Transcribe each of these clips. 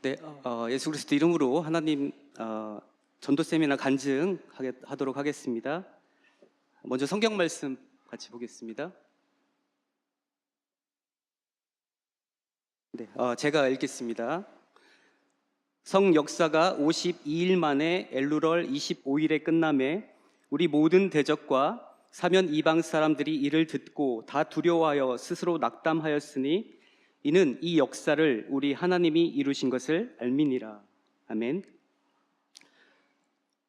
네, 예수 그리스도 이름으로 하나님 전도 세미나 간증하도록 하겠습니다. 먼저 성경 말씀 같이 보겠습니다. 네, 제가 읽겠습니다. 성 역사가 52일 만에 엘루럴 25일에 끝남에 우리 모든 대적과 사면 이방 사람들이 이를 듣고 다 두려워하여 스스로 낙담하였으니 이는 이 역사를 우리 하나님이 이루신 것을 알미니라. 아멘.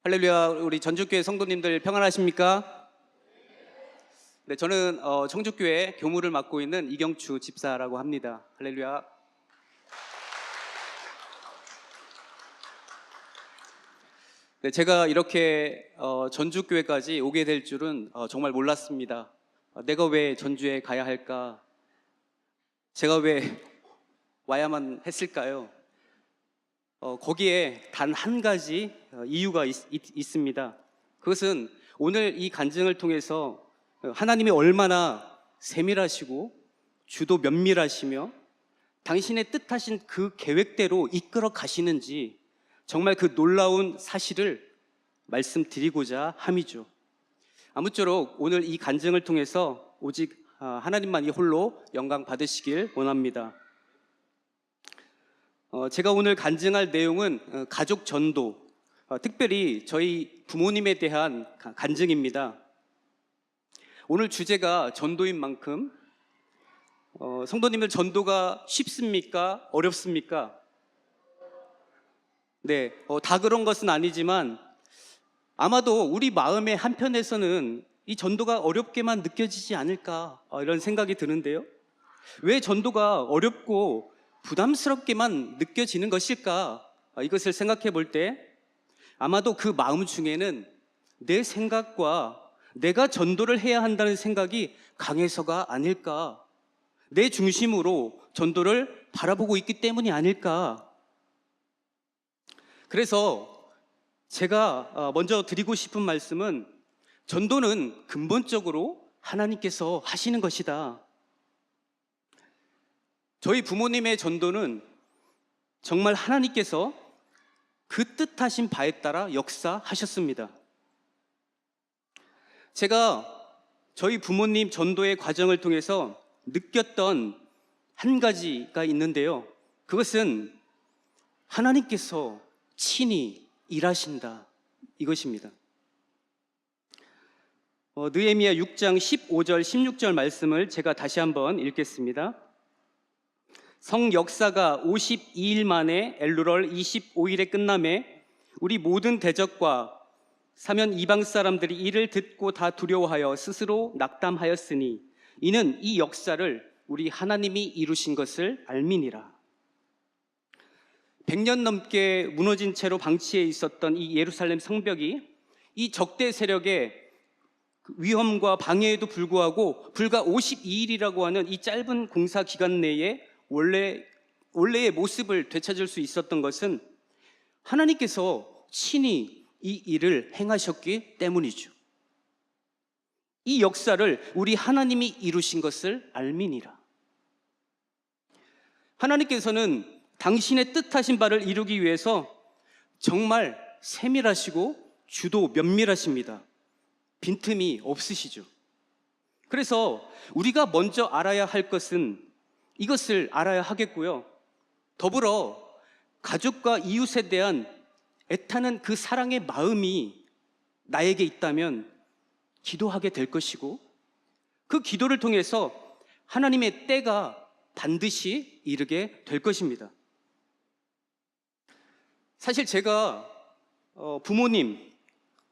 할렐루야. 우리 전주교회 성도님들 평안하십니까? 네, 저는 청주교회 교무를 맡고 있는 이경추 집사라고 합니다. 할렐루야. 네, 제가 이렇게 전주교회까지 오게 될 줄은 정말 몰랐습니다. 내가 왜 전주에 가야 할까? 제가 왜 와야만 했을까요? 거기에 단 한 가지 이유가 있습니다. 그것은 오늘 이 간증을 통해서 하나님이 얼마나 세밀하시고 주도 면밀하시며 당신의 뜻하신 그 계획대로 이끌어 가시는지 정말 그 놀라운 사실을 말씀드리고자 함이죠. 아무쪼록 오늘 이 간증을 통해서 오직 하나님만이 홀로 영광 받으시길 원합니다. 제가 오늘 간증할 내용은 가족 전도, 특별히 저희 부모님에 대한 간증입니다. 오늘 주제가 전도인 만큼 성도님들 전도가 쉽습니까? 어렵습니까? 네, 다 그런 것은 아니지만 아마도 우리 마음의 한편에서는 이 전도가 어렵게만 느껴지지 않을까 이런 생각이 드는데요. 왜 전도가 어렵고 부담스럽게만 느껴지는 것일까? 이것을 생각해 볼 때 아마도 그 마음 중에는 내 생각과 내가 전도를 해야 한다는 생각이 강해서가 아닐까? 내 중심으로 전도를 바라보고 있기 때문이 아닐까? 그래서 제가 먼저 드리고 싶은 말씀은 전도는 근본적으로 하나님께서 하시는 것이다. 저희 부모님의 전도는 정말 하나님께서 그 뜻하신 바에 따라 역사하셨습니다. 제가 저희 부모님 전도의 과정을 통해서 느꼈던 한 가지가 있는데요. 그것은 하나님께서 친히 일하신다, 이것입니다. 느헤미야 6장 15절 16절 말씀을 제가 다시 한번 읽겠습니다. 성 역사가 52일 만에 엘루럴 25일에 끝남에 우리 모든 대적과 사면 이방 사람들이 이를 듣고 다 두려워하여 스스로 낙담하였으니 이는 이 역사를 우리 하나님이 이루신 것을 알미니라. 100년 넘게 무너진 채로 방치해 있었던 이 예루살렘 성벽이 이 적대 세력의 위험과 방해에도 불구하고 불과 52일이라고 하는 이 짧은 공사 기간 내에 원래의 모습을 되찾을 수 있었던 것은 하나님께서 친히 이 일을 행하셨기 때문이죠. 이 역사를 우리 하나님이 이루신 것을 알미니라. 하나님께서는 당신의 뜻하신 바를 이루기 위해서 정말 세밀하시고 주도 면밀하십니다. 빈틈이 없으시죠. 그래서 우리가 먼저 알아야 할 것은 이것을 알아야 하겠고요. 더불어 가족과 이웃에 대한 애타는 그 사랑의 마음이 나에게 있다면 기도하게 될 것이고 그 기도를 통해서 하나님의 때가 반드시 이르게 될 것입니다. 사실 제가 부모님,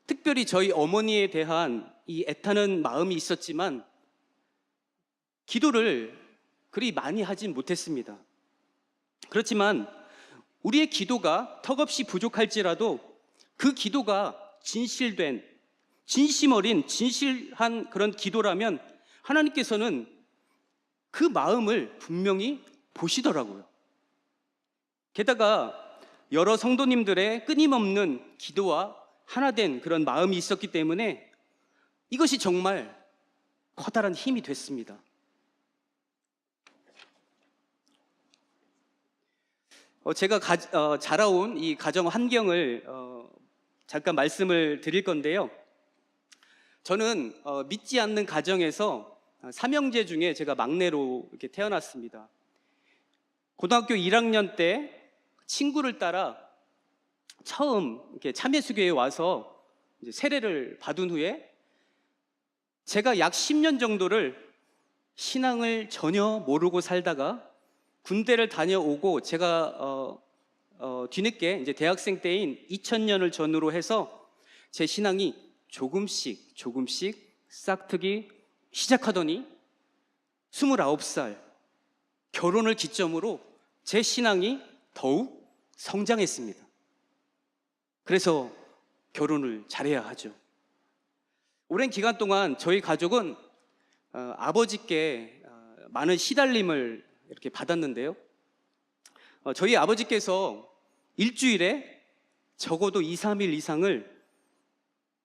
특별히 저희 어머니에 대한 이 애타는 마음이 있었지만 기도를 그리 많이 하진 못했습니다. 그렇지만 우리의 기도가 턱없이 부족할지라도 그 기도가 진실된, 진심 어린, 진실한 그런 기도라면 하나님께서는 그 마음을 분명히 보시더라고요. 게다가 여러 성도님들의 끊임없는 기도와 하나된 그런 마음이 있었기 때문에 이것이 정말 커다란 힘이 됐습니다. 제가 자라온 이 가정 환경을 잠깐 말씀을 드릴 건데요. 저는 믿지 않는 가정에서 삼형제 중에 제가 막내로 이렇게 태어났습니다. 고등학교 1학년 때 친구를 따라 처음 이렇게 참예수교회에 와서 이제 세례를 받은 후에 제가 약 10년 정도를 신앙을 전혀 모르고 살다가 군대를 다녀오고 제가 뒤늦게 이제 대학생 때인 2000년을 전후로 해서 제 신앙이 조금씩 싹트기 시작하더니 29살 결혼을 기점으로 제 신앙이 더욱 성장했습니다. 그래서 결혼을 잘해야 하죠. 오랜 기간 동안 저희 가족은 아버지께 많은 시달림을 이렇게 받았는데요. 저희 아버지께서 일주일에 적어도 2, 3일 이상을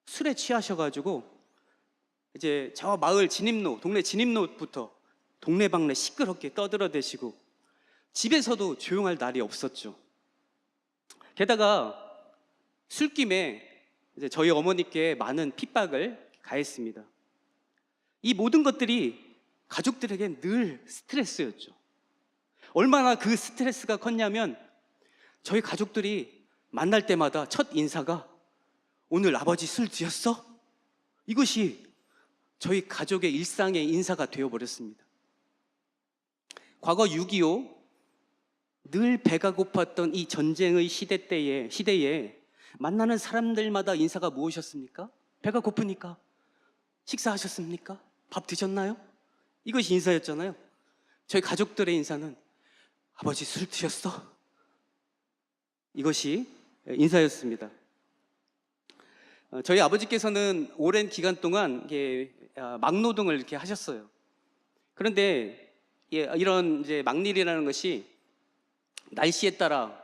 술에 취하셔가지고 이제 저 마을 동네 진입로부터 동네방네 시끄럽게 떠들어대시고 집에서도 조용할 날이 없었죠. 게다가 술김에 이제 저희 어머니께 많은 핍박을 가했습니다. 이 모든 것들이 가족들에겐 늘 스트레스였죠. 얼마나 그 스트레스가 컸냐면 저희 가족들이 만날 때마다 첫 인사가 오늘 아버지 술 드셨어? 이것이 저희 가족의 일상의 인사가 되어버렸습니다. 과거 6.25 늘 배가 고팠던 이 전쟁의 시대에 만나는 사람들마다 인사가 무엇이었습니까? 배가 고프니까 식사하셨습니까? 밥 드셨나요? 이것이 인사였잖아요. 저희 가족들의 인사는 아버지 술 드셨어? 이것이 인사였습니다. 저희 아버지께서는 오랜 기간 동안 막노동을 이렇게 하셨어요. 그런데 이런 이제 막일이라는 것이 날씨에 따라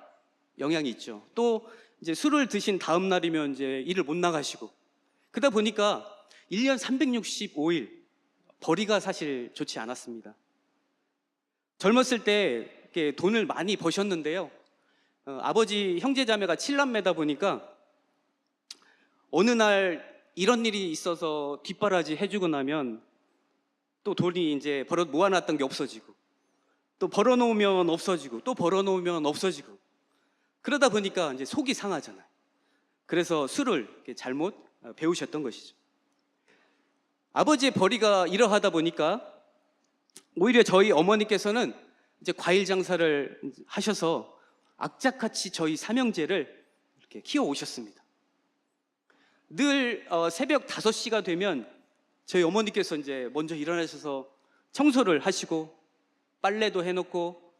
영향이 있죠. 또 이제 술을 드신 다음 날이면 이제 일을 못 나가시고 그러다 보니까 1년 365일 벌이가 사실 좋지 않았습니다. 젊었을 때 이렇게 돈을 많이 버셨는데요. 아버지 형제자매가 7남매다 보니까 어느 날 이런 일이 있어서 뒷바라지 해주고 나면 또 돈이 이제 모아놨던 게 없어지고 또 벌어놓으면 없어지고 또 벌어놓으면 없어지고 그러다 보니까 이제 속이 상하잖아요. 그래서 술을 이렇게 잘못 배우셨던 것이죠. 아버지의 벌이가 이러하다 보니까 오히려 저희 어머니께서는 이제 과일 장사를 하셔서 악착같이 저희 삼형제를 이렇게 키워 오셨습니다. 늘 새벽 5시가 되면 저희 어머니께서 이제 먼저 일어나셔서 청소를 하시고 빨래도 해놓고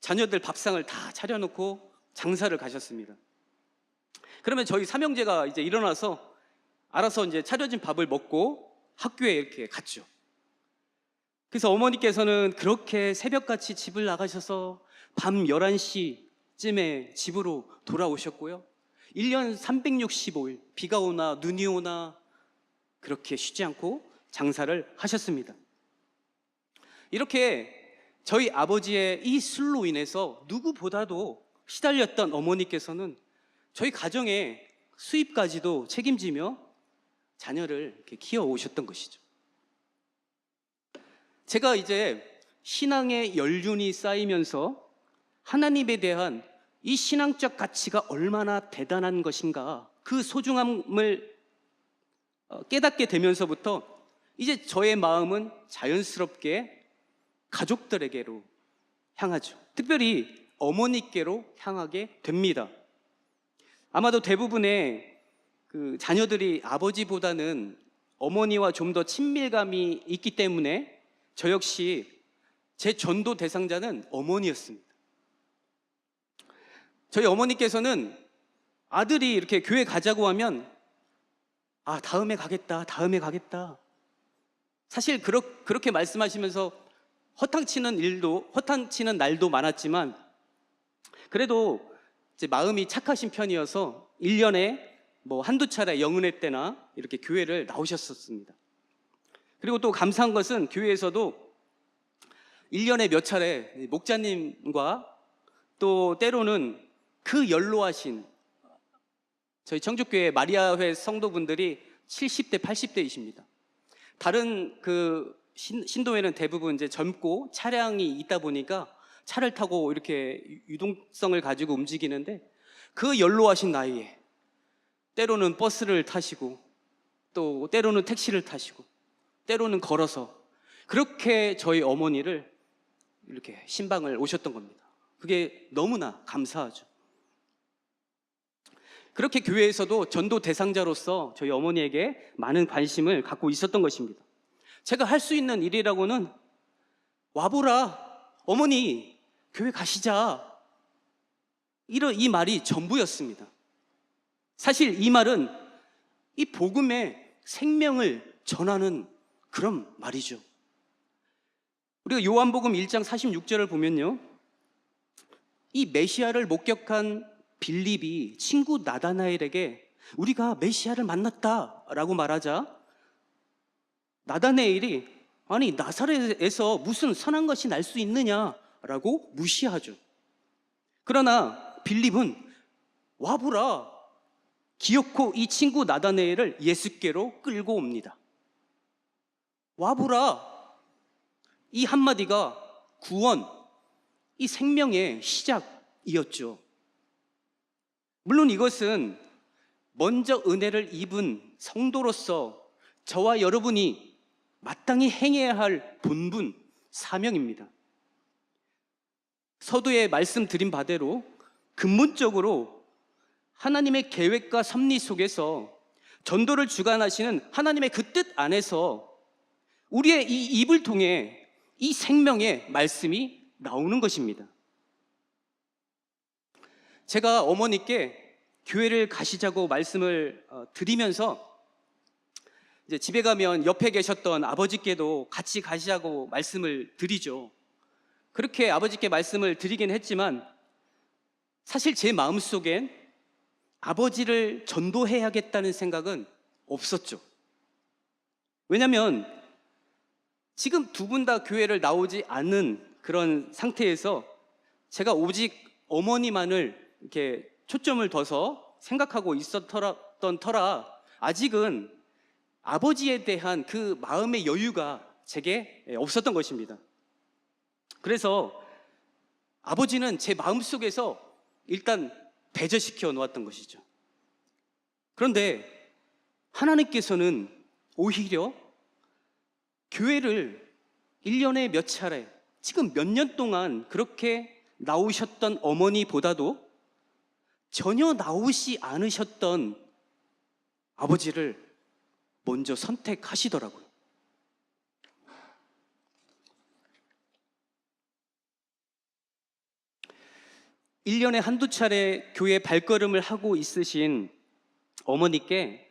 자녀들 밥상을 다 차려놓고 장사를 가셨습니다. 그러면 저희 삼형제가 이제 일어나서 알아서 이제 차려진 밥을 먹고 학교에 이렇게 갔죠. 그래서 어머니께서는 그렇게 새벽같이 집을 나가셔서 밤 11시쯤에 집으로 돌아오셨고요. 1년 365일 비가 오나 눈이 오나 그렇게 쉬지 않고 장사를 하셨습니다. 이렇게 저희 아버지의 이 술로 인해서 누구보다도 시달렸던 어머니께서는 저희 가정의 수입까지도 책임지며 자녀를 이렇게 키워 오셨던 것이죠. 제가 이제 신앙의 연륜이 쌓이면서 하나님에 대한 이 신앙적 가치가 얼마나 대단한 것인가 그 소중함을 깨닫게 되면서부터 이제 저의 마음은 자연스럽게 가족들에게로 향하죠. 특별히 어머니께로 향하게 됩니다. 아마도 대부분의 그 자녀들이 아버지보다는 어머니와 좀 더 친밀감이 있기 때문에 저 역시 제 전도 대상자는 어머니였습니다. 저희 어머니께서는 아들이 이렇게 교회 가자고 하면 다음에 가겠다. 사실 그렇게 말씀하시면서 허탕치는 날도 많았지만 그래도 이제 마음이 착하신 편이어서 1년에 한두 차례 영은회 때나 이렇게 교회를 나오셨었습니다. 그리고 또 감사한 것은 교회에서도 1년에 몇 차례 목자님과 또 때로는 그 연로하신 저희 청주교회 마리아회 성도분들이 70대, 80대이십니다. 다른 그 신도회는 대부분 이제 젊고 차량이 있다 보니까 차를 타고 이렇게 유동성을 가지고 움직이는데, 그 연로하신 나이에 때로는 버스를 타시고 또 때로는 택시를 타시고 때로는 걸어서 그렇게 저희 어머니를 이렇게 신방을 오셨던 겁니다. 그게 너무나 감사하죠. 그렇게 교회에서도 전도 대상자로서 저희 어머니에게 많은 관심을 갖고 있었던 것입니다. 제가 할 수 있는 일이라고는 와보라, 어머니 교회 가시자, 이 말이 전부였습니다. 사실 이 말은 이 복음의 생명을 전하는 그런 말이죠. 우리가 요한복음 1장 46절을 보면요, 이 메시아를 목격한 빌립이 친구 나다나엘에게 우리가 메시아를 만났다라고 말하자, 나다나엘이 아니 나사렛에서 무슨 선한 것이 날 수 있느냐라고 무시하죠. 그러나 빌립은 와보라, 기어코 이 친구 나다나엘을 예수께로 끌고 옵니다. 와보라, 이 한마디가 구원, 이 생명의 시작이었죠. 물론 이것은 먼저 은혜를 입은 성도로서 저와 여러분이 마땅히 행해야 할 본분, 사명입니다. 서두에 말씀드린 바대로 근본적으로 하나님의 계획과 섭리 속에서 전도를 주관하시는 하나님의 그 뜻 안에서 우리의 이 입을 통해 이 생명의 말씀이 나오는 것입니다. 제가 어머니께 교회를 가시자고 말씀을 드리면서 이제 집에 가면 옆에 계셨던 아버지께도 같이 가시자고 말씀을 드리죠. 그렇게 아버지께 말씀을 드리긴 했지만 사실 제 마음속엔 아버지를 전도해야겠다는 생각은 없었죠. 왜냐하면 지금 두 분 다 교회를 나오지 않은 그런 상태에서 제가 오직 어머니만을 이렇게 초점을 둬서 생각하고 있었던 터라 아직은 아버지에 대한 그 마음의 여유가 제게 없었던 것입니다. 그래서 아버지는 제 마음속에서 일단 배제시켜 놓았던 것이죠. 그런데 하나님께서는 오히려 교회를 1년에 몇 차례, 지금 몇 년 동안 그렇게 나오셨던 어머니보다도 전혀 나오시 않으셨던 아버지를 먼저 선택하시더라고요. (1년에) 한두 차례 교회 발걸음을 하고 있으신 어머니께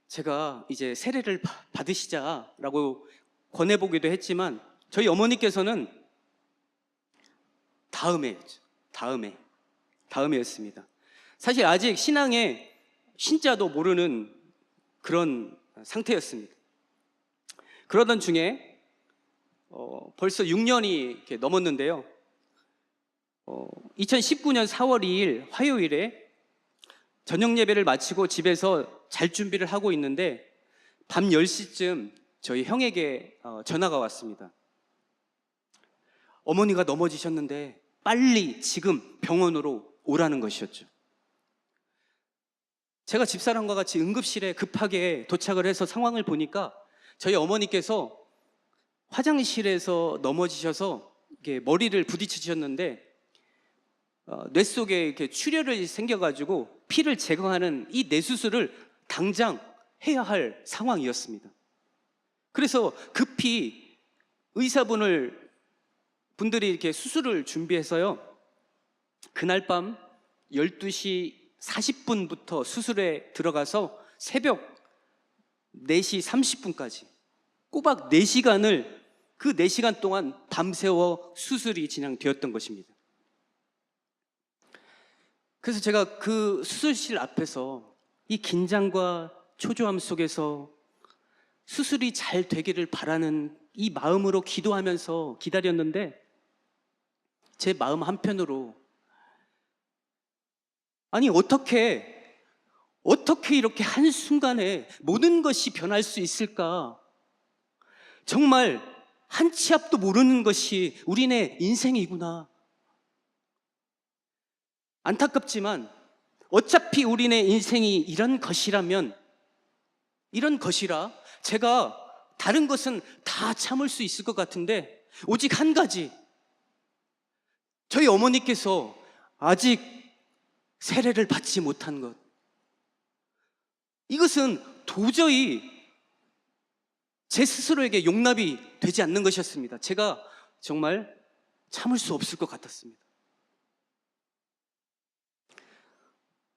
제가 이제 세례를 받으시자라고 권해보기도 했지만 저희 어머니께서는 다음에였습니다. 사실 아직 신앙의 신자도 모르는 그런 상태였습니다. 그러던 중에 벌써 6년이 이렇게 넘었는데요. 2019년 4월 2일 화요일에 저녁 예배를 마치고 집에서 잘 준비를 하고 있는데 밤 10시쯤 저희 형에게 전화가 왔습니다. 어머니가 넘어지셨는데 빨리 지금 병원으로 오라는 것이었죠. 제가 집사람과 같이 응급실에 급하게 도착을 해서 상황을 보니까 저희 어머니께서 화장실에서 넘어지셔서 이렇게 머리를 부딪히셨는데 뇌 속에 이렇게 출혈이 생겨가지고 피를 제거하는 이 뇌수술을 당장 해야 할 상황이었습니다. 그래서 급히 분들이 이렇게 수술을 준비해서요, 그날 밤 12시 40분부터 수술에 들어가서 새벽 4시 30분까지 꼬박 4시간을 그 4시간 동안 밤새워 수술이 진행되었던 것입니다. 그래서 제가 그 수술실 앞에서 이 긴장과 초조함 속에서 수술이 잘 되기를 바라는 이 마음으로 기도하면서 기다렸는데 제 마음 한편으로 아니, 어떻게 이렇게 한순간에 모든 것이 변할 수 있을까? 정말 한 치 앞도 모르는 것이 우리네 인생이구나. 안타깝지만 어차피 우리네 인생이 이런 것이라 제가 다른 것은 다 참을 수 있을 것 같은데 오직 한 가지, 저희 어머니께서 아직 세례를 받지 못한 것, 이것은 도저히 제 스스로에게 용납이 되지 않는 것이었습니다. 제가 정말 참을 수 없을 것 같았습니다.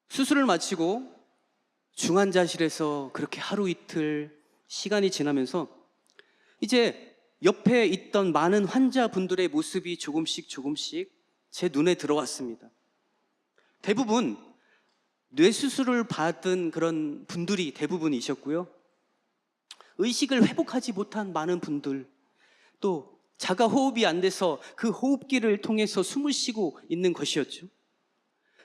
수술을 마치고 중환자실에서 그렇게 하루 이틀 시간이 지나면서 이제 옆에 있던 많은 환자분들의 모습이 조금씩 제 눈에 들어왔습니다. 대부분 뇌수술을 받은 그런 분들이 대부분이셨고요. 의식을 회복하지 못한 많은 분들, 또 자가 호흡이 안 돼서 그 호흡기를 통해서 숨을 쉬고 있는 것이었죠.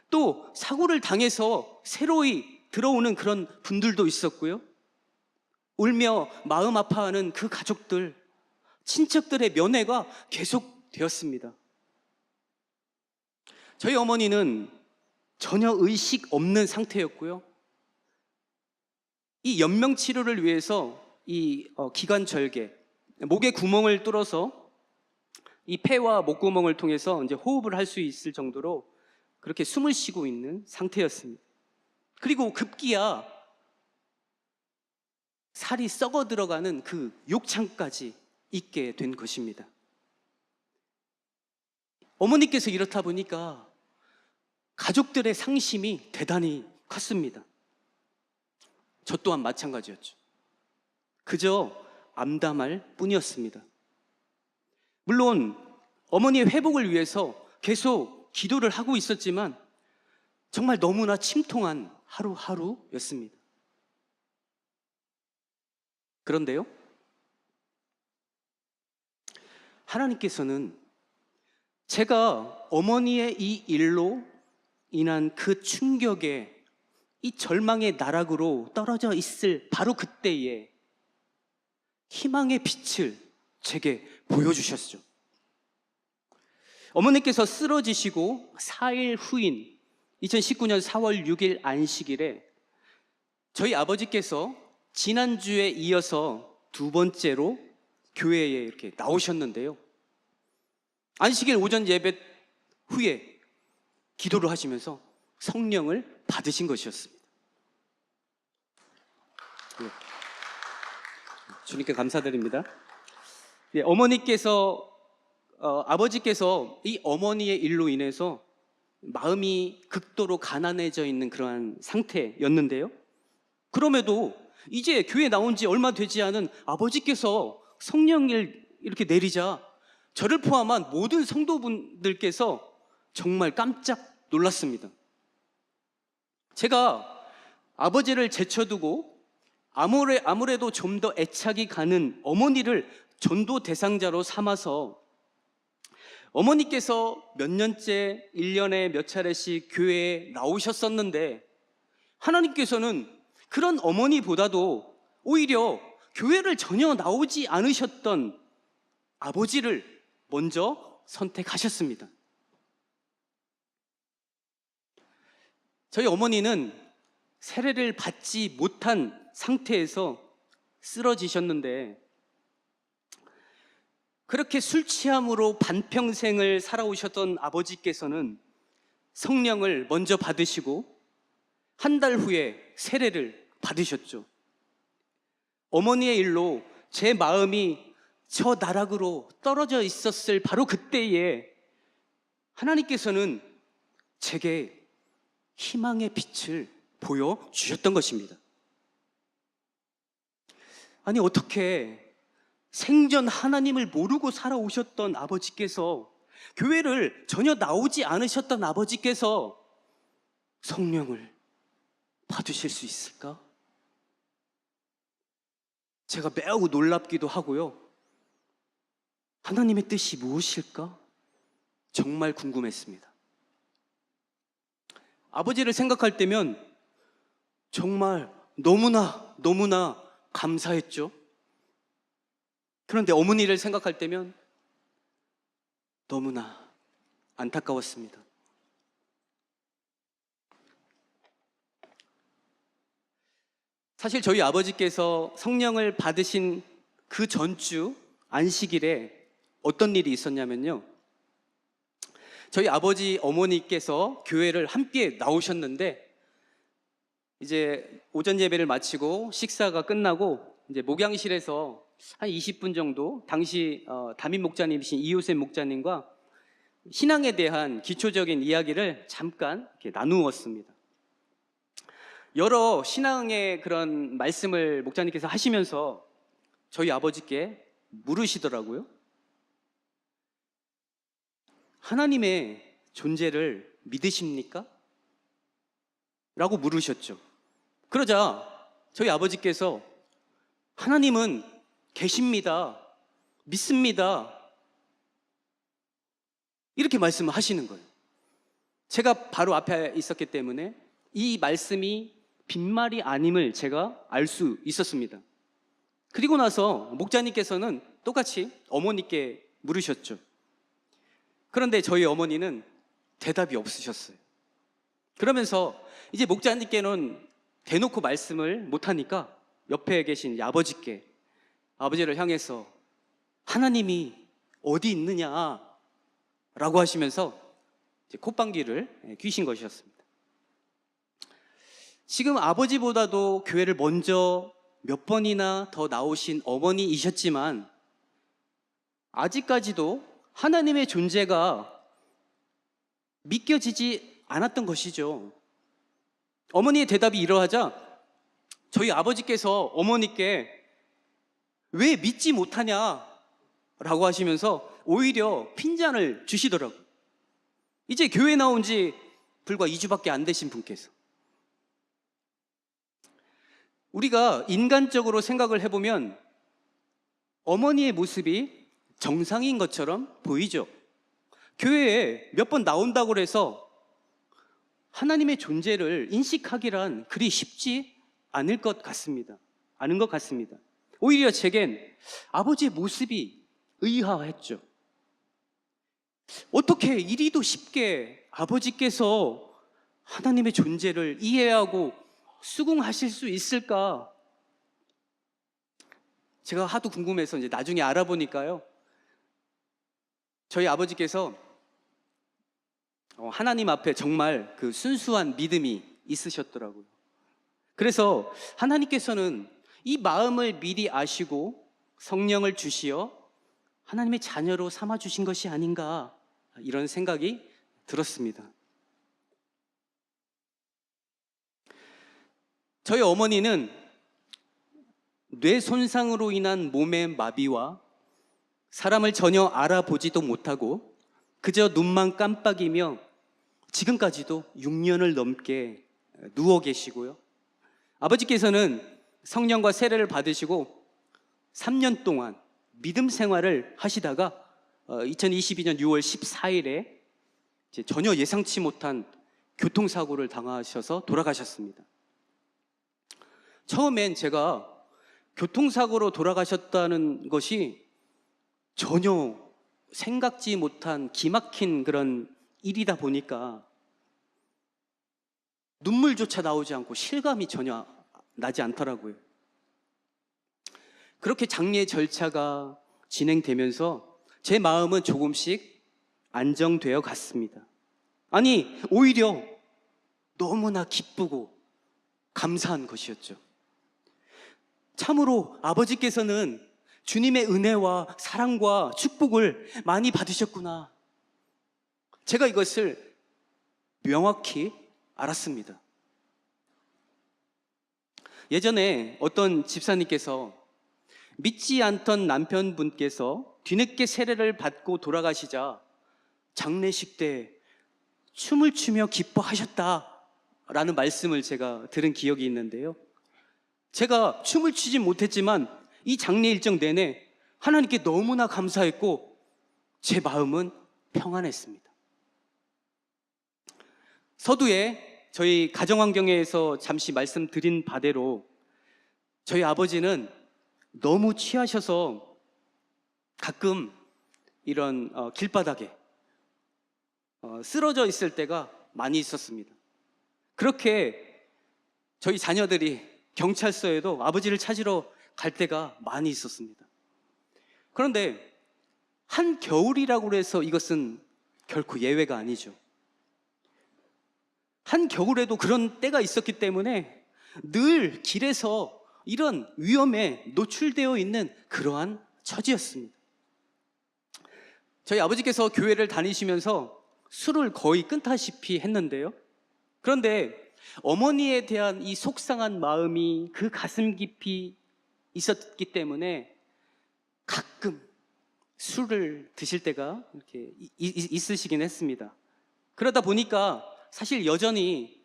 또 사고를 당해서 새로이 들어오는 그런 분들도 있었고요. 울며 마음 아파하는 그 가족들, 친척들의 면회가 계속되었습니다. 저희 어머니는 전혀 의식 없는 상태였고요. 이 연명 치료를 위해서 이 기관절개, 목의 구멍을 뚫어서 이 폐와 목구멍을 통해서 이제 호흡을 할 수 있을 정도로 그렇게 숨을 쉬고 있는 상태였습니다. 그리고 급기야 살이 썩어 들어가는 그 욕창까지 있게 된 것입니다. 어머니께서 이렇다 보니까 가족들의 상심이 대단히 컸습니다. 저 또한 마찬가지였죠. 그저 암담할 뿐이었습니다. 물론 어머니의 회복을 위해서 계속 기도를 하고 있었지만 정말 너무나 침통한 하루하루였습니다. 그런데요, 하나님께서는 제가 어머니의 이 일로 인한 그 충격에, 이 절망의 나락으로 떨어져 있을 바로 그때에 희망의 빛을 제게 보여주셨죠. 어머니께서 쓰러지시고 4일 후인 2019년 4월 6일 안식일에 저희 아버지께서 지난주에 이어서 두 번째로 교회에 이렇게 나오셨는데요, 안식일 오전 예배 후에 기도를 하시면서 성령을 받으신 것이었습니다. 주님께 감사드립니다. 아버지께서 이 어머니의 일로 인해서 마음이 극도로 가난해져 있는 그러한 상태였는데요, 그럼에도 이제 교회 나온 지 얼마 되지 않은 아버지께서 성령을 이렇게 내리자 저를 포함한 모든 성도분들께서 정말 깜짝 놀랐습니다. 제가 아버지를 제쳐두고 아무래도 좀 더 애착이 가는 어머니를 전도 대상자로 삼아서 어머니께서 몇 년째 1년에 몇 차례씩 교회에 나오셨었는데 하나님께서는 그런 어머니보다도 오히려 교회를 전혀 나오지 않으셨던 아버지를 먼저 선택하셨습니다. 저희 어머니는 세례를 받지 못한 상태에서 쓰러지셨는데, 그렇게 술 취함으로 반평생을 살아오셨던 아버지께서는 성령을 먼저 받으시고 한 달 후에 세례를 받으셨죠. 어머니의 일로 제 마음이 저 나락으로 떨어져 있었을 바로 그때에 하나님께서는 제게 희망의 빛을 보여주셨던 것입니다. 아니, 어떻게 생전 하나님을 모르고 살아오셨던 아버지께서, 교회를 전혀 나오지 않으셨던 아버지께서 성령을 받으실 수 있을까? 제가 매우 놀랍기도 하고요, 하나님의 뜻이 무엇일까? 정말 궁금했습니다. 아버지를 생각할 때면 정말 너무나 감사했죠. 그런데 어머니를 생각할 때면 너무나 안타까웠습니다. 사실 저희 아버지께서 성령을 받으신 그 전주 안식일에 어떤 일이 있었냐면요. 저희 아버지 어머니께서 교회를 함께 나오셨는데 이제 오전 예배를 마치고 식사가 끝나고 이제 목양실에서 한 20분 정도 당시 담임 목자님이신 이효셉 목자님과 신앙에 대한 기초적인 이야기를 잠깐 이렇게 나누었습니다. 여러 신앙의 그런 말씀을 목자님께서 하시면서 저희 아버지께 물으시더라고요. 하나님의 존재를 믿으십니까? 라고 물으셨죠. 그러자 저희 아버지께서 하나님은 계십니다. 믿습니다. 이렇게 말씀을 하시는 거예요. 제가 바로 앞에 있었기 때문에 이 말씀이 빈말이 아님을 제가 알 수 있었습니다. 그리고 나서 목자님께서는 똑같이 어머니께 물으셨죠. 그런데 저희 어머니는 대답이 없으셨어요. 그러면서 이제 목자님께는 대놓고 말씀을 못하니까 옆에 계신 아버지께, 아버지를 향해서 하나님이 어디 있느냐 라고 하시면서 이제 콧방귀를 뀌신 것이었습니다. 지금 아버지보다도 교회를 먼저 몇 번이나 더 나오신 어머니이셨지만 아직까지도 하나님의 존재가 믿겨지지 않았던 것이죠. 어머니의 대답이 이러하자 저희 아버지께서 어머니께 왜 믿지 못하냐 라고 하시면서 오히려 핀잔을 주시더라고요. 이제 교회 나온 지 불과 2주밖에 안 되신 분께서. 우리가 인간적으로 생각을 해보면 어머니의 모습이 정상인 것처럼 보이죠. 교회에 몇 번 나온다고 해서 하나님의 존재를 인식하기란 그리 쉽지 않을 것 같습니다. 오히려 제겐 아버지의 모습이 의아했죠. 어떻게 이리도 쉽게 아버지께서 하나님의 존재를 이해하고 수긍하실 수 있을까? 제가 하도 궁금해서 이제 나중에 알아보니까요. 저희 아버지께서 하나님 앞에 정말 그 순수한 믿음이 있으셨더라고요. 그래서 하나님께서는 이 마음을 미리 아시고 성령을 주시어 하나님의 자녀로 삼아주신 것이 아닌가, 이런 생각이 들었습니다. 저희 어머니는 뇌 손상으로 인한 몸의 마비와 사람을 전혀 알아보지도 못하고 그저 눈만 깜빡이며 지금까지도 6년을 넘게 누워 계시고요. 아버지께서는 성령과 세례를 받으시고 3년 동안 믿음 생활을 하시다가 2022년 6월 14일에 전혀 예상치 못한 교통사고를 당하셔서 돌아가셨습니다. 처음엔 제가 교통사고로 돌아가셨다는 것이 전혀 생각지 못한 기막힌 그런 일이다 보니까 눈물조차 나오지 않고 실감이 전혀 나지 않더라고요. 그렇게 장례 절차가 진행되면서 제 마음은 조금씩 안정되어 갔습니다. 아니, 오히려 너무나 기쁘고 감사한 것이었죠. 참으로 아버지께서는 주님의 은혜와 사랑과 축복을 많이 받으셨구나. 제가 이것을 명확히 알았습니다. 예전에 어떤 집사님께서 믿지 않던 남편분께서 뒤늦게 세례를 받고 돌아가시자 장례식 때 춤을 추며 기뻐하셨다라는 말씀을 제가 들은 기억이 있는데요. 제가 춤을 추진 못했지만 이 장례 일정 내내 하나님께 너무나 감사했고 제 마음은 평안했습니다. 서두에 저희 가정환경에서 잠시 말씀드린 바대로 저희 아버지는 너무 취하셔서 가끔 이런 길바닥에 쓰러져 있을 때가 많이 있었습니다. 그렇게 저희 자녀들이 경찰서에도 아버지를 찾으러 갈 때가 많이 있었습니다. 그런데 한겨울이라고 해서 이것은 결코 예외가 아니죠. 한겨울에도 그런 때가 있었기 때문에 늘 길에서 이런 위험에 노출되어 있는 그러한 처지였습니다. 저희 아버지께서 교회를 다니시면서 술을 거의 끊다시피 했는데요. 그런데 어머니에 대한 이 속상한 마음이 그 가슴 깊이 있었기 때문에 가끔 술을 드실 때가 이렇게 있으시긴 했습니다. 그러다 보니까 사실 여전히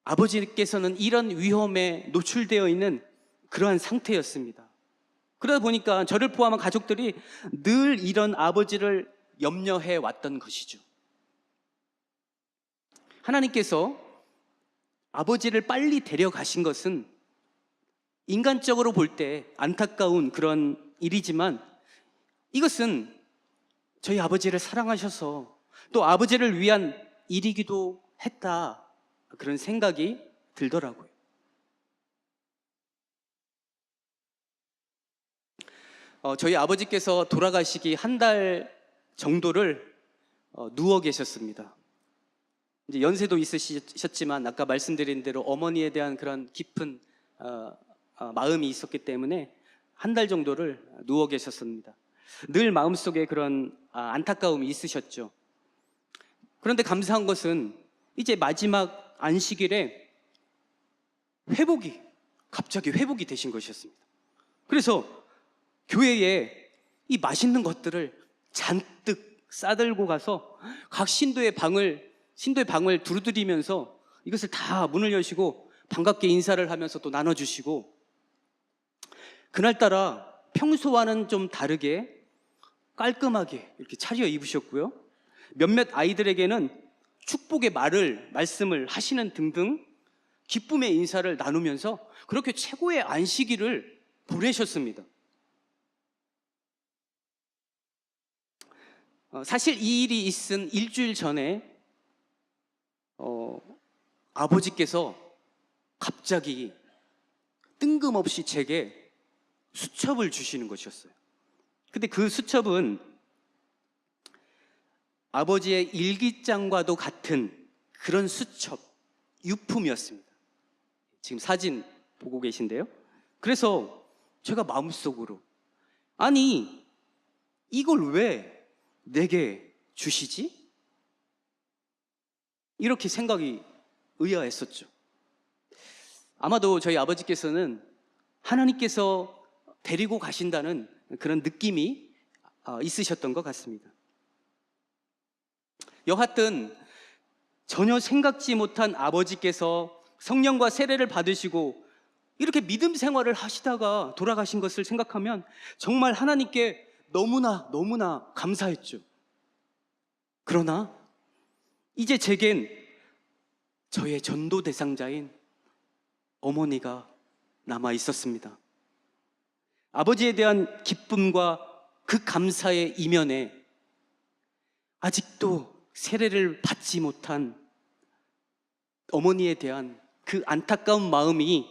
아버지께서는 이런 위험에 노출되어 있는 그러한 상태였습니다. 그러다 보니까 저를 포함한 가족들이 늘 이런 아버지를 염려해 왔던 것이죠. 하나님께서 아버지를 빨리 데려가신 것은 인간적으로 볼 때 안타까운 그런 일이지만 이것은 저희 아버지를 사랑하셔서 또 아버지를 위한 일이기도 했다, 그런 생각이 들더라고요. 저희 아버지께서 돌아가시기 한 달 정도를 누워 계셨습니다. 이제 연세도 있으셨지만 아까 말씀드린 대로 어머니에 대한 그런 깊은 마음이 있었기 때문에 한 달 정도를 누워 계셨습니다. 늘 마음속에 그런 안타까움이 있으셨죠. 그런데 감사한 것은 이제 마지막 안식일에 갑자기 회복이 되신 것이었습니다. 그래서 교회에 이 맛있는 것들을 잔뜩 싸들고 가서 각 신도의 방을 두드리면서 이것을 다 문을 여시고 반갑게 인사를 하면서 또 나눠주시고, 그날따라 평소와는 좀 다르게 깔끔하게 이렇게 차려 입으셨고요. 몇몇 아이들에게는 축복의 말씀을 하시는 등등 기쁨의 인사를 나누면서 그렇게 최고의 안식일을 보내셨습니다. 사실 이 일이 있은 일주일 전에 아버지께서 갑자기 뜬금없이 제게 수첩을 주시는 것이었어요. 근데 그 수첩은 아버지의 일기장과도 같은 그런 수첩, 유품이었습니다. 지금 사진 보고 계신데요. 그래서 제가 마음속으로, 아니 이걸 왜 내게 주시지? 이렇게 생각이 의아했었죠. 아마도 저희 아버지께서는 하나님께서 데리고 가신다는 그런 느낌이 있으셨던 것 같습니다. 여하튼 전혀 생각지 못한 아버지께서 성령과 세례를 받으시고 이렇게 믿음 생활을 하시다가 돌아가신 것을 생각하면 정말 하나님께 너무나 감사했죠. 그러나 이제 제겐 저의 전도 대상자인 어머니가 남아 있었습니다. 아버지에 대한 기쁨과 그 감사의 이면에 아직도 세례를 받지 못한 어머니에 대한 그 안타까운 마음이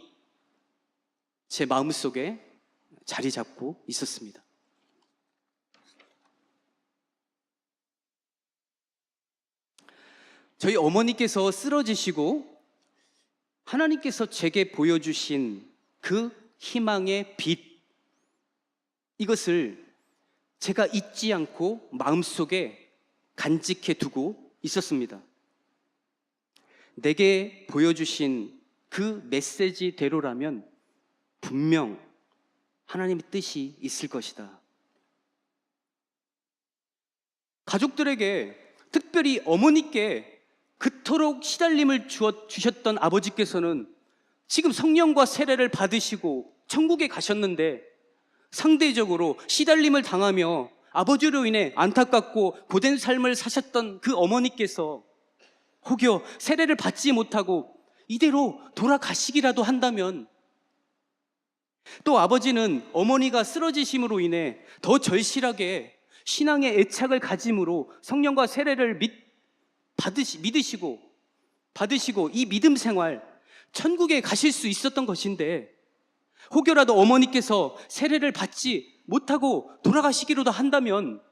제 마음속에 자리 잡고 있었습니다. 저희 어머니께서 쓰러지시고 하나님께서 제게 보여주신 그 희망의 빛, 이것을 제가 잊지 않고 마음속에 간직해 두고 있었습니다. 내게 보여주신 그 메시지대로라면 분명 하나님의 뜻이 있을 것이다. 가족들에게, 특별히 어머니께 그토록 시달림을 주셨던 아버지께서는 지금 성령과 세례를 받으시고 천국에 가셨는데 상대적으로 시달림을 당하며 아버지로 인해 안타깝고 고된 삶을 사셨던 그 어머니께서 혹여 세례를 받지 못하고 이대로 돌아가시기라도 한다면, 또 아버지는 어머니가 쓰러지심으로 인해 더 절실하게 신앙의 애착을 가짐으로 성령과 세례를 받으시고 이 믿음 생활, 천국에 가실 수 있었던 것인데, 혹여라도 어머니께서 세례를 받지 못하고 돌아가시기로도 한다면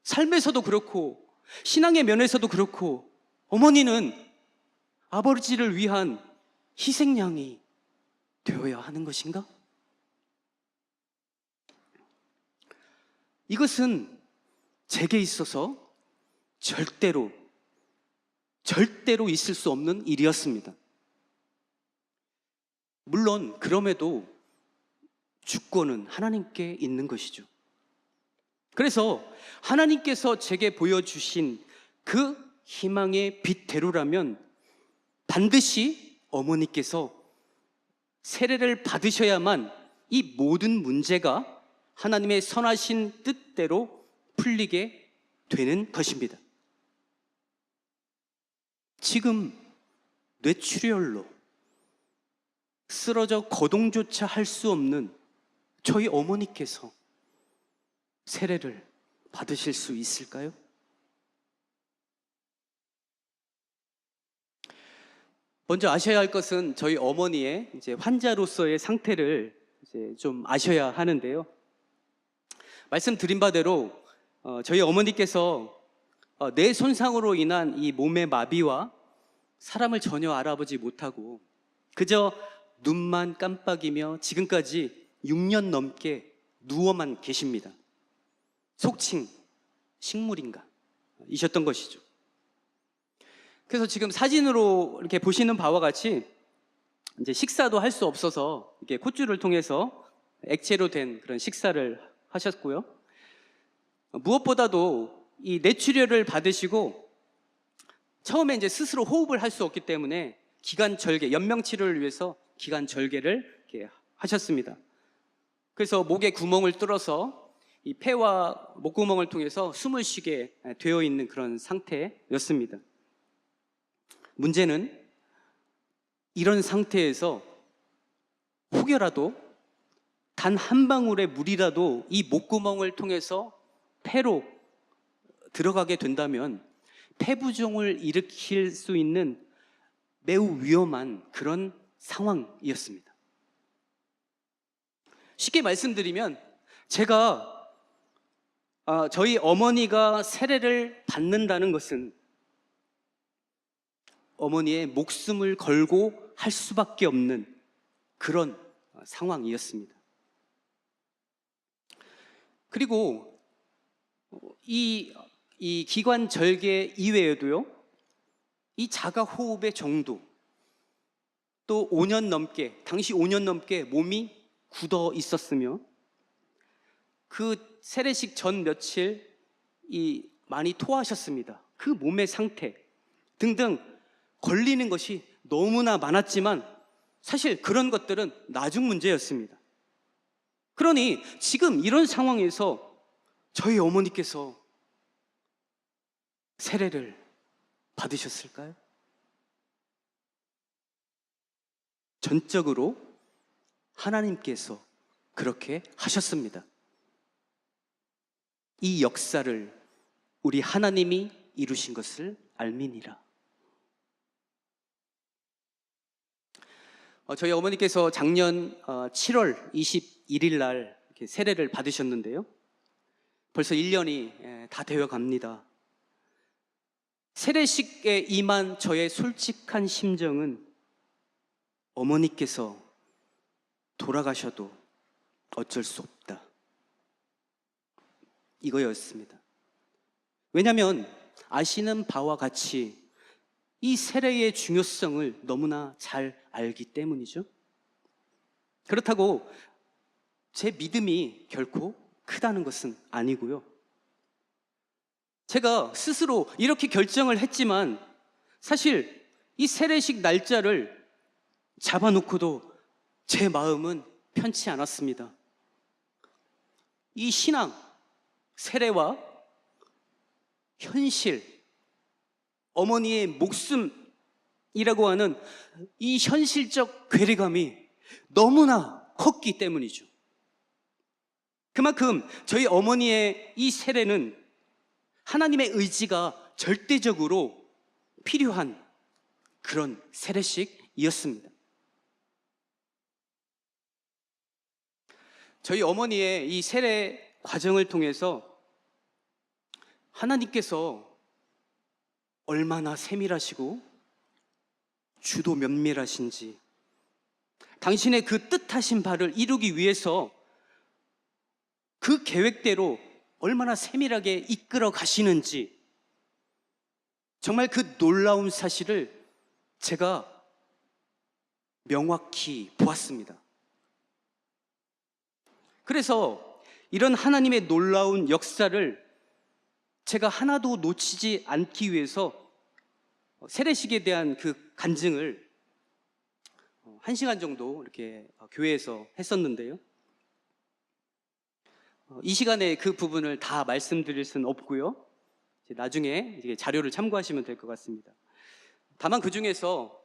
삶에서도 그렇고 신앙의 면에서도 그렇고 어머니는 아버지를 위한 희생양이 되어야 하는 것인가? 이것은 제게 있어서 절대로 있을 수 없는 일이었습니다. 물론 그럼에도 주권은 하나님께 있는 것이죠. 그래서 하나님께서 제게 보여주신 그 희망의 빛대로라면 반드시 어머니께서 세례를 받으셔야만 이 모든 문제가 하나님의 선하신 뜻대로 풀리게 되는 것입니다. 지금 뇌출혈로 쓰러져 거동조차 할 수 없는 저희 어머니께서 세례를 받으실 수 있을까요? 먼저 아셔야 할 것은 저희 어머니의 이제 환자로서의 상태를 이제 좀 아셔야 하는데요. 말씀드린 바대로 저희 어머니께서 뇌 손상으로 인한 이 몸의 마비와 사람을 전혀 알아보지 못하고 그저 눈만 깜빡이며 지금까지 6년 넘게 누워만 계십니다. 속칭 식물인가 이셨던 것이죠. 그래서 지금 사진으로 이렇게 보시는 바와 같이 이제 식사도 할 수 없어서 이렇게 콧줄을 통해서 액체로 된 그런 식사를 하셨고요. 무엇보다도 이 뇌출혈을 받으시고 처음에 이제 스스로 호흡을 할 수 없기 때문에 기관절개, 연명 치료를 위해서 기관절개를 이렇게 하셨습니다. 그래서 목에 구멍을 뚫어서 이 폐와 목구멍을 통해서 숨을 쉬게 되어 있는 그런 상태였습니다. 문제는 이런 상태에서 혹여라도 단 한 방울의 물이라도 이 목구멍을 통해서 폐로 들어가게 된다면 폐부종을 일으킬 수 있는 매우 위험한 그런 상황이었습니다. 쉽게 말씀드리면 제가 저희 어머니가 세례를 받는다는 것은 어머니의 목숨을 걸고 할 수밖에 없는 그런 상황이었습니다. 그리고 이 기관절개 이외에도요, 이 자가호흡의 정도, 또 5년 넘게, 당시 5년 넘게 몸이 굳어 있었으며 그 세례식 전 며칠 많이 토하셨습니다. 그 몸의 상태 등등 걸리는 것이 너무나 많았지만 사실 그런 것들은 나중 문제였습니다. 그러니 지금 이런 상황에서 저희 어머니께서 세례를 받으셨을까요? 전적으로 하나님께서 그렇게 하셨습니다. 이 역사를 우리 하나님이 이루신 것을 알미니라. 저희 어머니께서 작년 7월 21일 날 이렇게 세례를 받으셨는데요. 벌써 1년이 다 되어 갑니다. 세례식에 임한 저의 솔직한 심정은 어머니께서 돌아가셔도 어쩔 수 없다, 이거였습니다. 왜냐하면 아시는 바와 같이 이 세례의 중요성을 너무나 잘 알기 때문이죠. 그렇다고 제 믿음이 결코 크다는 것은 아니고요. 제가 스스로 이렇게 결정을 했지만 사실 이 세례식 날짜를 잡아놓고도 제 마음은 편치 않았습니다. 이 신앙, 세례와 현실, 어머니의 목숨이라고 하는 이 현실적 괴리감이 너무나 컸기 때문이죠. 그만큼 저희 어머니의 이 세례는 하나님의 의지가 절대적으로 필요한 그런 세례식이었습니다. 저희 어머니의 이 세례 과정을 통해서 하나님께서 얼마나 세밀하시고 주도 면밀하신지, 당신의 그 뜻하신 바를 이루기 위해서 그 계획대로 얼마나 세밀하게 이끌어 가시는지, 정말 그 놀라운 사실을 제가 명확히 보았습니다. 그래서 이런 하나님의 놀라운 역사를 제가 하나도 놓치지 않기 위해서 세례식에 대한 그 간증을 1시간 정도 이렇게 교회에서 했었는데요. 이 시간에 그 부분을 다 말씀드릴 수는 없고요. 나중에 자료를 참고하시면 될 것 같습니다. 다만 그 중에서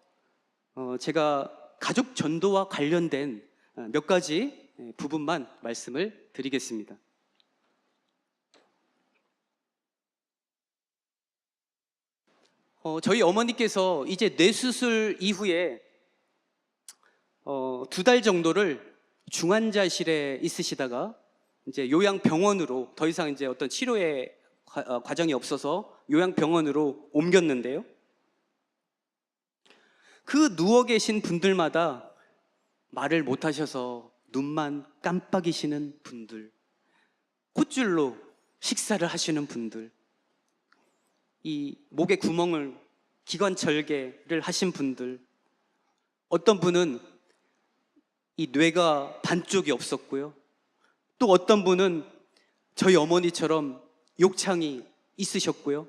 제가 가족 전도와 관련된 몇 가지 부분만 말씀을 드리겠습니다. 저희 어머니께서 이제 뇌수술 이후에 2달 정도를 중환자실에 있으시다가 이제 요양병원으로, 더 이상 이제 어떤 치료의 과정이 없어서 요양병원으로 옮겼는데요. 그 누워 계신 분들마다 말을 못 하셔서 눈만 깜빡이시는 분들, 콧줄로 식사를 하시는 분들, 이 목에 구멍을, 기관절개를 하신 분들, 어떤 분은 이 뇌가 반쪽이 없었고요, 또 어떤 분은 저희 어머니처럼 욕창이 있으셨고요.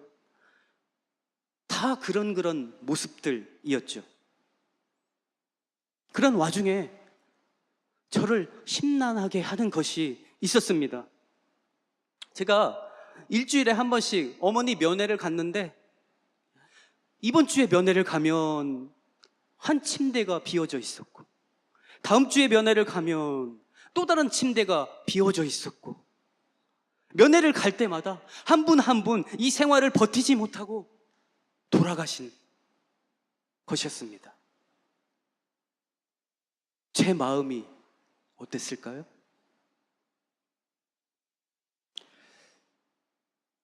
다 그런 모습들이었죠. 그런 와중에 저를 심란하게 하는 것이 있었습니다. 제가 일주일에 한 번씩 어머니 면회를 갔는데, 이번 주에 면회를 가면 한 침대가 비어져 있었고, 다음 주에 면회를 가면 또 다른 침대가 비어져 있었고, 면회를 갈 때마다 한 분 한 분 이 생활을 버티지 못하고 돌아가신 것이었습니다. 제 마음이 어땠을까요?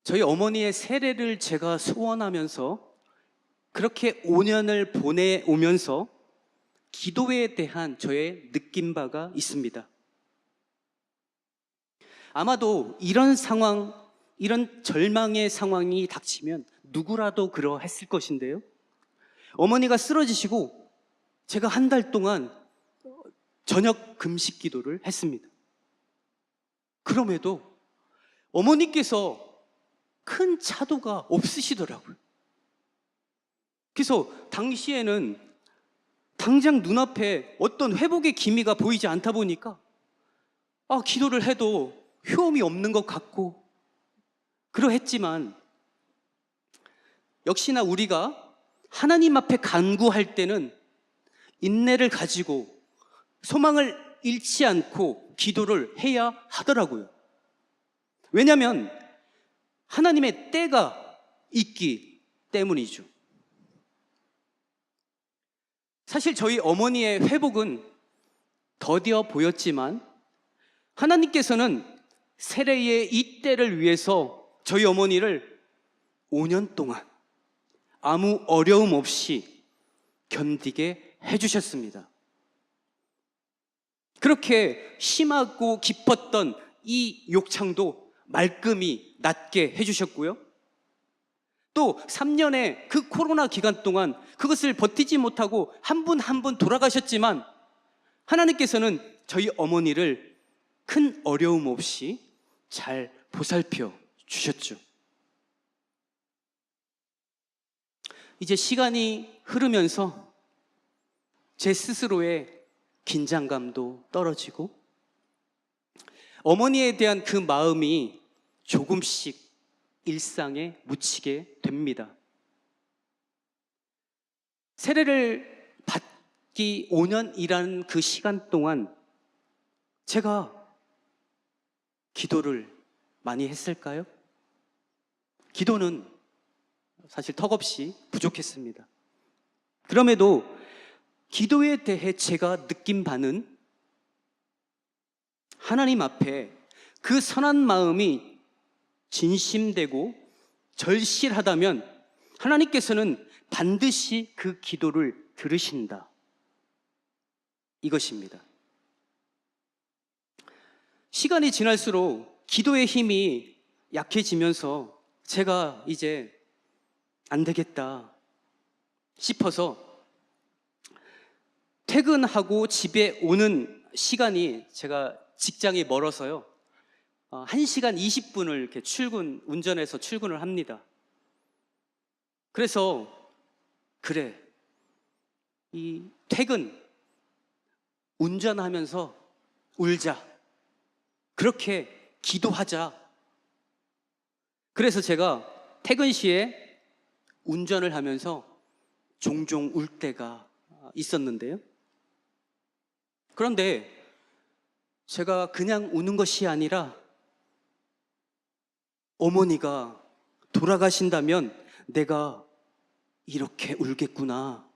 저희 어머니의 세례를 제가 소원하면서 그렇게 5년을 보내오면서 기도에 대한 저의 느낀 바가 있습니다. 아마도 이런 상황, 이런 절망의 상황이 닥치면 누구라도 그러했을 것인데요. 어머니가 쓰러지시고 제가 한 달 동안 저녁 금식 기도를 했습니다. 그럼에도 어머니께서 큰 차도가 없으시더라고요. 그래서 당시에는 당장 눈앞에 어떤 회복의 기미가 보이지 않다 보니까 기도를 해도 효험이 없는 것 같고 그러했지만, 역시나 우리가 하나님 앞에 간구할 때는 인내를 가지고 소망을 잃지 않고 기도를 해야 하더라고요. 왜냐하면 하나님의 때가 있기 때문이죠. 사실 저희 어머니의 회복은 더디어 보였지만 하나님께서는 세례의 이 때를 위해서 저희 어머니를 5년 동안 아무 어려움 없이 견디게 해주셨습니다. 그렇게 심하고 깊었던 이 욕창도 말끔히 낫게 해주셨고요. 또 3년의 그 코로나 기간 동안 그것을 버티지 못하고 한 분 한 분 돌아가셨지만 하나님께서는 저희 어머니를 큰 어려움 없이 잘 보살펴 주셨죠. 이제 시간이 흐르면서 제 스스로의 긴장감도 떨어지고 어머니에 대한 그 마음이 조금씩 일상에 묻히게 됩니다. 세례를 받기 5년이라는 그 시간 동안 제가 기도를 많이 했을까요? 기도는 사실 턱없이 부족했습니다. 그럼에도 기도에 대해 제가 느낀 바는 하나님 앞에 그 선한 마음이 진심되고 절실하다면 하나님께서는 반드시 그 기도를 들으신다. 이것입니다. 시간이 지날수록 기도의 힘이 약해지면서 제가 이제 안 되겠다 싶어서 퇴근하고 집에 오는 시간이 제가 직장이 멀어서요. 1시간 20분을 이렇게 운전해서 출근을 합니다. 그래서 그래, 이 퇴근 운전하면서 울자, 그렇게 기도하자. 그래서 제가 퇴근 시에 운전을 하면서 종종 울 때가 있었는데요. 그런데 제가 그냥 우는 것이 아니라 어머니가 돌아가신다면 내가 이렇게 울겠구나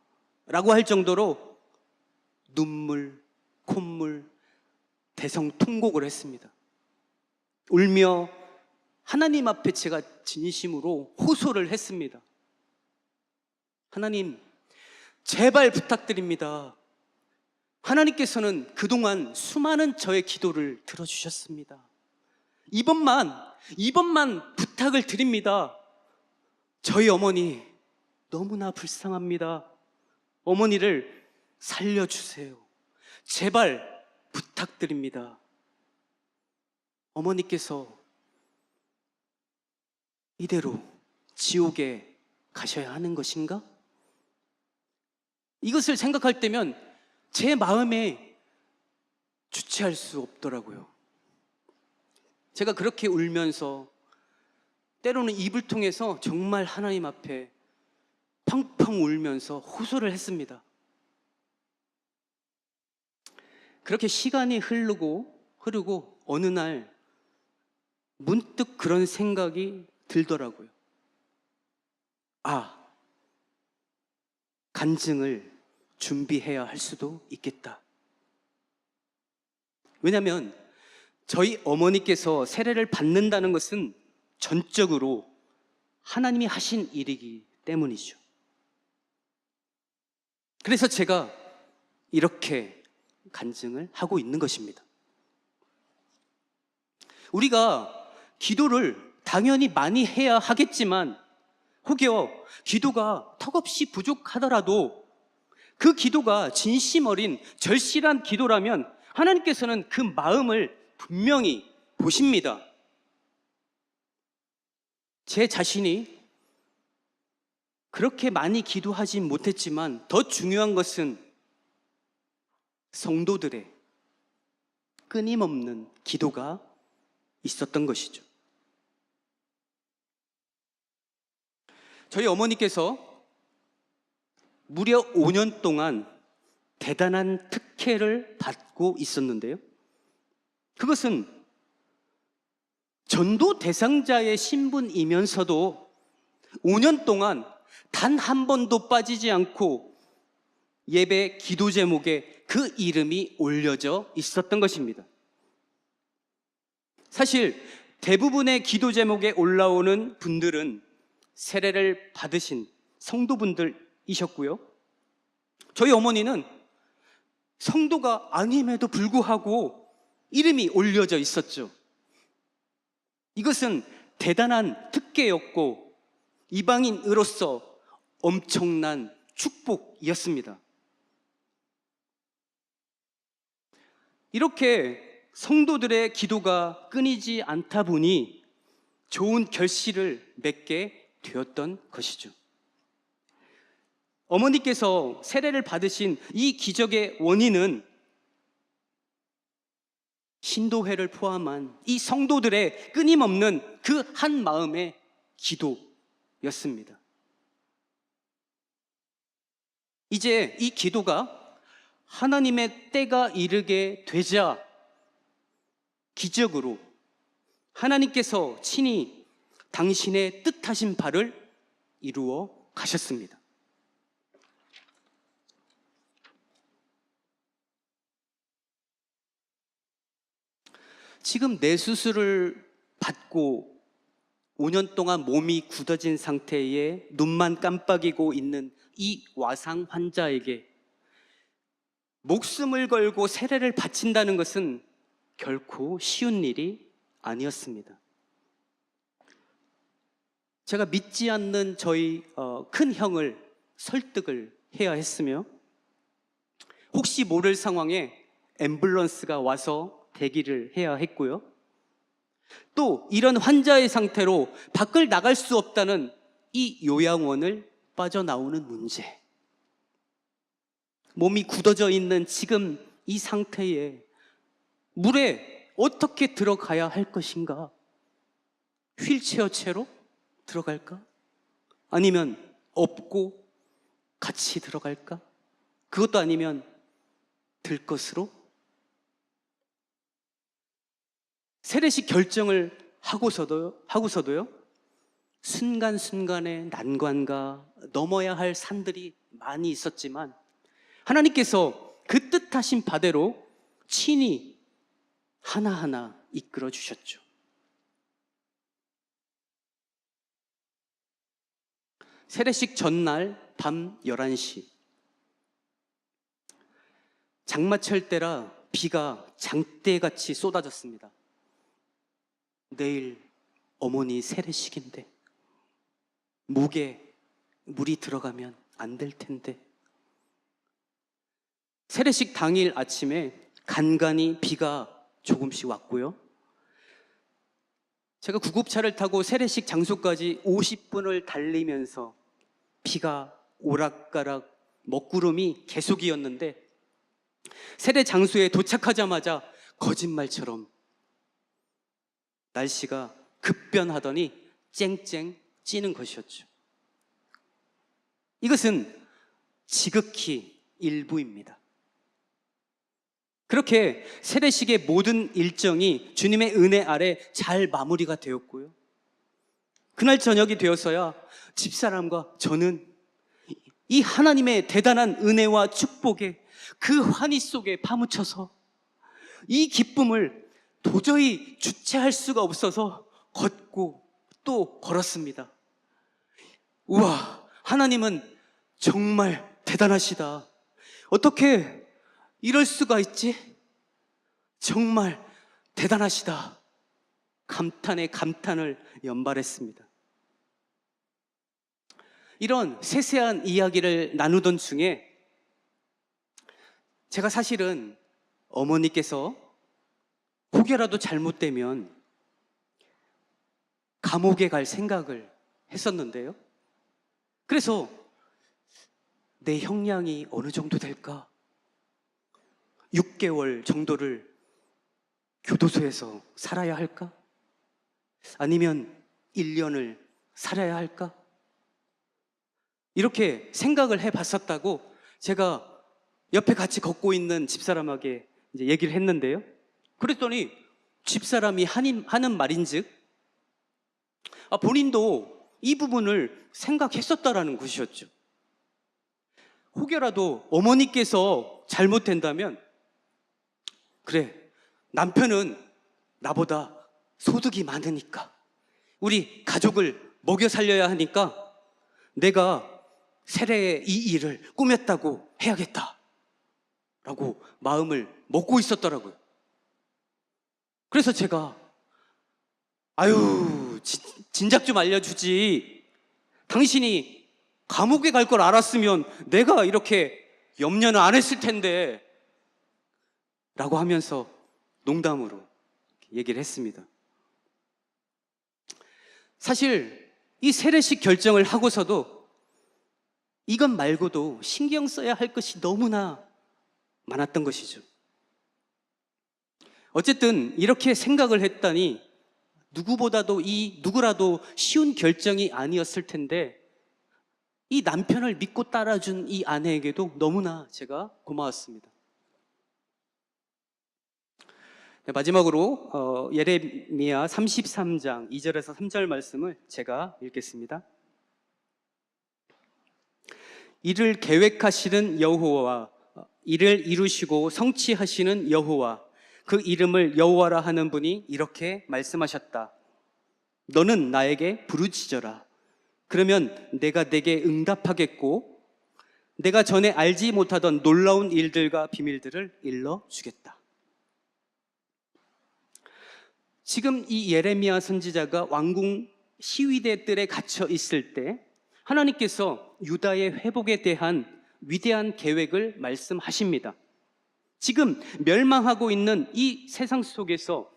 라고 할 정도로 눈물, 콧물, 대성통곡을 했습니다. 울며 하나님 앞에 제가 진심으로 호소를 했습니다. 하나님, 제발 부탁드립니다. 하나님께서는 그동안 수많은 저의 기도를 들어주셨습니다. 이번만 부탁을 드립니다. 저희 어머니 너무나 불쌍합니다. 어머니를 살려주세요. 제발 부탁드립니다. 어머니께서 이대로 지옥에 가셔야 하는 것인가? 이것을 생각할 때면 제 마음에 주체할 수 없더라고요. 제가 그렇게 울면서 때로는 입을 통해서 정말 하나님 앞에 펑펑 울면서 호소를 했습니다. 그렇게 시간이 흐르고 어느 날 문득 그런 생각이 들더라고요. 간증을 준비해야 할 수도 있겠다. 왜냐하면 저희 어머니께서 세례를 받는다는 것은 전적으로 하나님이 하신 일이기 때문이죠. 그래서 제가 이렇게 간증을 하고 있는 것입니다. 우리가 기도를 당연히 많이 해야 하겠지만 혹여 기도가 턱없이 부족하더라도 그 기도가 진심 어린 절실한 기도라면 하나님께서는 그 마음을 분명히 보십니다. 제 자신이 그렇게 많이 기도하지 못했지만 더 중요한 것은 성도들의 끊임없는 기도가 있었던 것이죠. 저희 어머니께서 무려 5년 동안 대단한 특혜를 받고 있었는데요. 그것은 전도 대상자의 신분이면서도 5년 동안 단 한 번도 빠지지 않고 예배 기도 제목에 그 이름이 올려져 있었던 것입니다. 사실 대부분의 기도 제목에 올라오는 분들은 세례를 받으신 성도분들이셨고요. 저희 어머니는 성도가 아님에도 불구하고 이름이 올려져 있었죠. 이것은 대단한 특혜였고 이방인으로서 엄청난 축복이었습니다. 이렇게 성도들의 기도가 끊이지 않다 보니 좋은 결실을 맺게 되었던 것이죠. 어머니께서 세례를 받으신 이 기적의 원인은 신도회를 포함한 이 성도들의 끊임없는 그 한 마음의 기도였습니다. 이제 이 기도가 하나님의 때가 이르게 되자 기적으로 하나님께서 친히 당신의 뜻하신 바를 이루어 가셨습니다. 지금 뇌수술을 받고 5년 동안 몸이 굳어진 상태에 눈만 깜빡이고 있는 이 와상 환자에게 목숨을 걸고 세례를 바친다는 것은 결코 쉬운 일이 아니었습니다. 제가 믿지 않는 저희 큰 형을 설득을 해야 했으며, 혹시 모를 상황에 앰뷸런스가 와서 대기를 해야 했고요. 또 이런 환자의 상태로 밖을 나갈 수 없다는 이 요양원을 빠져나오는 문제, 몸이 굳어져 있는 지금 이 상태에 물에 어떻게 들어가야 할 것인가? 휠체어 채로 들어갈까? 아니면 업고 같이 들어갈까? 그것도 아니면 들것으로? 세례식 결정을 하고서도요, 순간순간의 난관과 넘어야 할 산들이 많이 있었지만 하나님께서 그 뜻하신 바대로 친히 하나하나 이끌어 주셨죠. 세례식 전날 밤 11시, 장마철 때라 비가 장대같이 쏟아졌습니다. 내일 어머니 세례식인데 목에 물이 들어가면 안 될 텐데. 세례식 당일 아침에 간간히 비가 조금씩 왔고요. 제가 구급차를 타고 세례식 장소까지 50분을 달리면서 비가 오락가락 먹구름이 계속이었는데, 세례 장소에 도착하자마자 거짓말처럼 날씨가 급변하더니 쨍쨍 찌는 것이었죠. 이것은 지극히 일부입니다. 그렇게 세례식의 모든 일정이 주님의 은혜 아래 잘 마무리가 되었고요. 그날 저녁이 되어서야 집사람과 저는 이 하나님의 대단한 은혜와 축복에 그 환희 속에 파묻혀서 이 기쁨을 도저히 주체할 수가 없어서 걷고 또 걸었습니다. 우와, 하나님은 정말 대단하시다. 어떻게 이럴 수가 있지? 정말 대단하시다. 감탄에 감탄을 연발했습니다. 이런 세세한 이야기를 나누던 중에 제가 사실은 어머니께서 혹여라도 잘못되면 감옥에 갈 생각을 했었는데요. 그래서 내 형량이 어느 정도 될까? 6개월 정도를 교도소에서 살아야 할까? 아니면 1년을 살아야 할까? 이렇게 생각을 해봤었다고 제가 옆에 같이 걷고 있는 집사람에게 이제 얘기를 했는데요. 그랬더니 집사람이 하는 말인즉 본인도 이 부분을 생각했었다라는 것이었죠. 혹여라도 어머니께서 잘못된다면, 그래, 남편은 나보다 소득이 많으니까, 우리 가족을 먹여 살려야 하니까 내가 세례의 이 일을 꾸몄다고 해야겠다 라고 마음을 먹고 있었더라고요. 그래서 제가 진작 좀 알려주지, 당신이 감옥에 갈 걸 알았으면 내가 이렇게 염려는 안 했을 텐데 라고 하면서 농담으로 얘기를 했습니다. 사실 이 세례식 결정을 하고서도 이것 말고도 신경 써야 할 것이 너무나 많았던 것이죠. 어쨌든 이렇게 생각을 했다니 누구라도 쉬운 결정이 아니었을 텐데, 이 남편을 믿고 따라준 이 아내에게도 너무나 제가 고마웠습니다. 네, 마지막으로 예레미야 33장 2절에서 3절 말씀을 제가 읽겠습니다. 이를 계획하시는 여호와, 이를 이루시고 성취하시는 여호와, 그 이름을 여호와라 하는 분이 이렇게 말씀하셨다. 너는 나에게 부르짖어라. 그러면 내가 내게 응답하겠고 내가 전에 알지 못하던 놀라운 일들과 비밀들을 일러주겠다. 지금 이 예레미야 선지자가 왕궁 시위대 뜰에 갇혀 있을 때 하나님께서 유다의 회복에 대한 위대한 계획을 말씀하십니다. 지금 멸망하고 있는 이 세상 속에서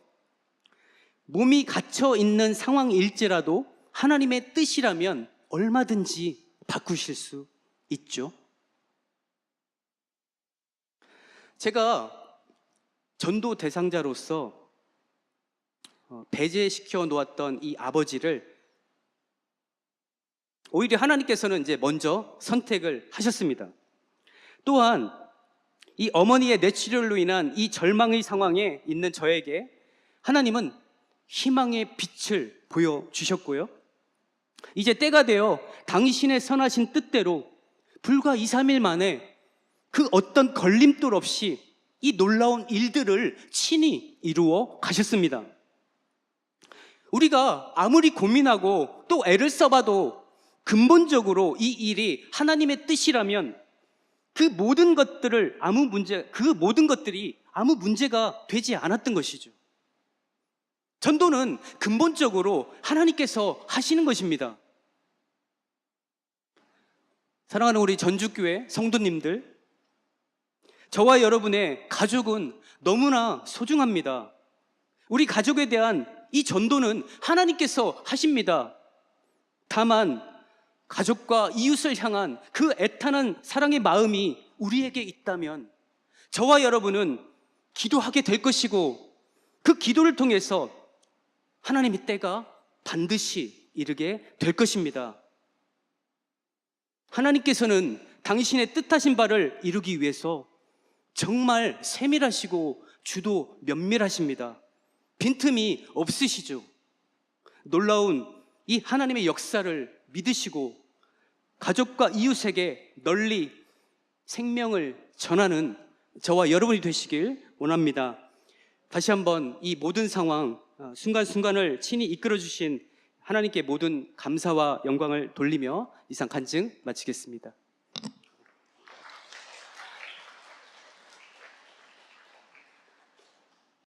몸이 갇혀 있는 상황일지라도 하나님의 뜻이라면 얼마든지 바꾸실 수 있죠. 제가 전도 대상자로서 배제시켜 놓았던 이 아버지를 오히려 하나님께서는 이제 먼저 선택을 하셨습니다. 또한 이 어머니의 뇌출혈로 인한 이 절망의 상황에 있는 저에게 하나님은 희망의 빛을 보여주셨고요. 이제 때가 되어 당신의 선하신 뜻대로 불과 2, 3일 만에 그 어떤 걸림돌 없이 이 놀라운 일들을 친히 이루어 가셨습니다. 우리가 아무리 고민하고 또 애를 써봐도 근본적으로 이 일이 하나님의 뜻이라면 그 모든 것들이 아무 문제가 되지 않았던 것이죠. 전도는 근본적으로 하나님께서 하시는 것입니다. 사랑하는 우리 전주교회 성도님들, 저와 여러분의 가족은 너무나 소중합니다. 우리 가족에 대한 이 전도는 하나님께서 하십니다. 다만 가족과 이웃을 향한 그 애타는 사랑의 마음이 우리에게 있다면 저와 여러분은 기도하게 될 것이고 그 기도를 통해서 하나님의 때가 반드시 이르게 될 것입니다. 하나님께서는 당신의 뜻하신 바를 이루기 위해서 정말 세밀하시고 주도 면밀하십니다. 빈틈이 없으시죠. 놀라운 이 하나님의 역사를 믿으시고 가족과 이웃에게 널리 생명을 전하는 저와 여러분이 되시길 원합니다. 다시 한번 이 모든 상황, 순간순간을 친히 이끌어 주신 하나님께 모든 감사와 영광을 돌리며 이상 간증 마치겠습니다.